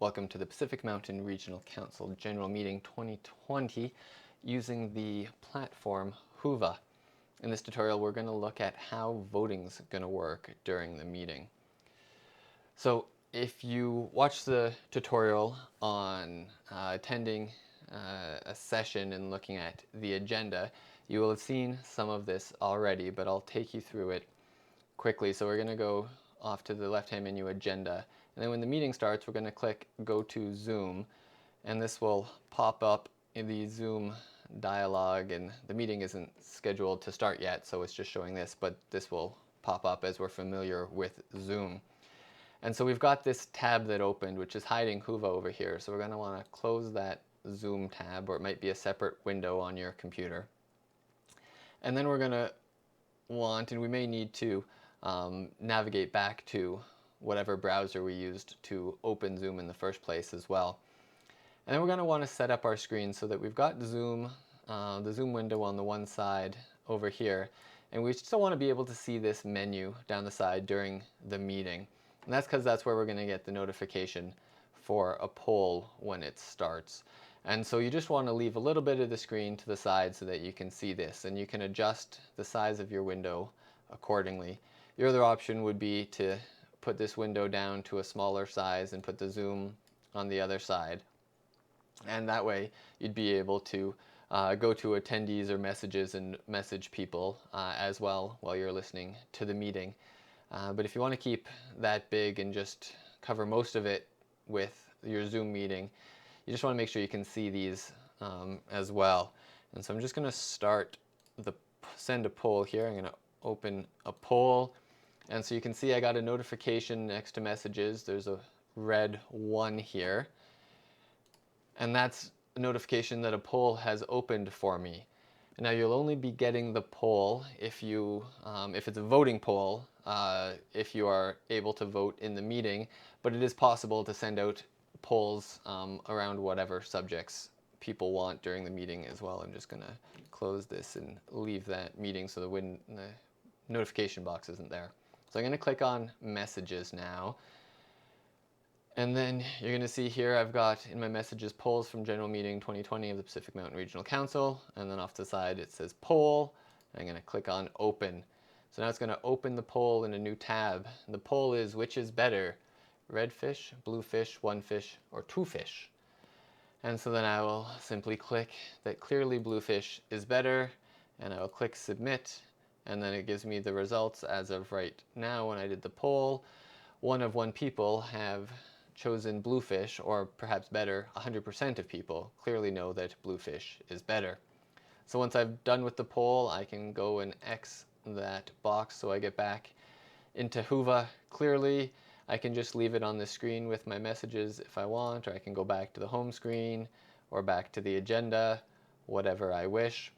Welcome to the Pacific Mountain Regional Council General Meeting 2020 using the platform Whova. In this tutorial, we're going to look at how voting's going to work during the meeting. So if you watch the tutorial on attending a session and looking at the agenda, you will have seen some of this already, but I'll take you through it quickly. So we're going to go off to the left-hand menu, Agenda, and then when the meeting starts, we're going to click Go to Zoom, and this will pop up in the Zoom dialog, and the meeting isn't scheduled to start yet, so it's just showing this, but this will pop up as we're familiar with Zoom. And so we've got this tab that opened, which is hiding Whova over here, so we're going to want to close that Zoom tab, or it might be a separate window on your computer. And then we're going to want, and we may need to, navigate back to whatever browser we used to open Zoom in the first place as well. And then we're going to want to set up our screen so that we've got Zoom, the Zoom window on the one side over here, and we still want to be able to see this menu down the side during the meeting. And that's because that's where we're going to get the notification for a poll when it starts. And so you just want to leave a little bit of the screen to the side so that you can see this, and you can adjust the size of your window accordingly. Your other option would be to put this window down to a smaller size and put the zoom on the other side. And that way you'd be able to go to attendees or messages and message people as well while you're listening to the meeting. But if you want to keep that big and just cover most of it with your Zoom meeting, you just want to make sure you can see these as well. And so I'm just going to send a poll here. I'm going to open a poll. And so you can see I got a notification next to messages. There's a red 1 here. And that's a notification that a poll has opened for me. And now you'll only be getting the poll if it's a voting poll, if you are able to vote in the meeting. But it is possible to send out polls around whatever subjects people want during the meeting as well. I'm just going to close this and leave that meeting so the notification box isn't there. So I'm going to click on Messages now. And then you're going to see here I've got in my messages polls from General Meeting 2020 of the Pacific Mountain Regional Council. And then off to the side it says Poll. I'm going to click on Open. So now it's going to open the poll in a new tab. The poll is which is better, red fish, blue fish, one fish, or two fish? And so then I will simply click that clearly blue fish is better, and I will click Submit. And then it gives me the results as of right now. When I did the poll, 1 of 1 people have chosen bluefish, or perhaps better, 100% of people clearly know that bluefish is better. So once I've done with the poll, I can go and X that box so I get back into Whova clearly. I can just leave it on the screen with my messages if I want, or I can go back to the home screen or back to the agenda, whatever I wish.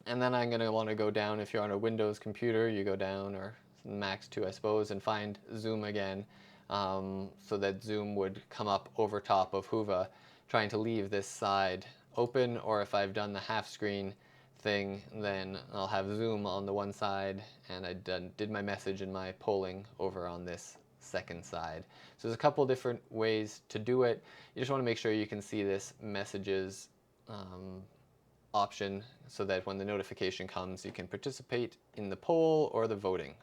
And then I'm going to want to go down, if you're on a Windows computer, you go down, or Macs too, I suppose, and find Zoom again, so that Zoom would come up over top of Whova, trying to leave this side open. Or if I've done the half screen thing, then I'll have Zoom on the one side, and I did my message and my polling over on this second side. So there's a couple different ways to do it. You just want to make sure you can see this messages option so that when the notification comes, you can participate in the poll or the voting.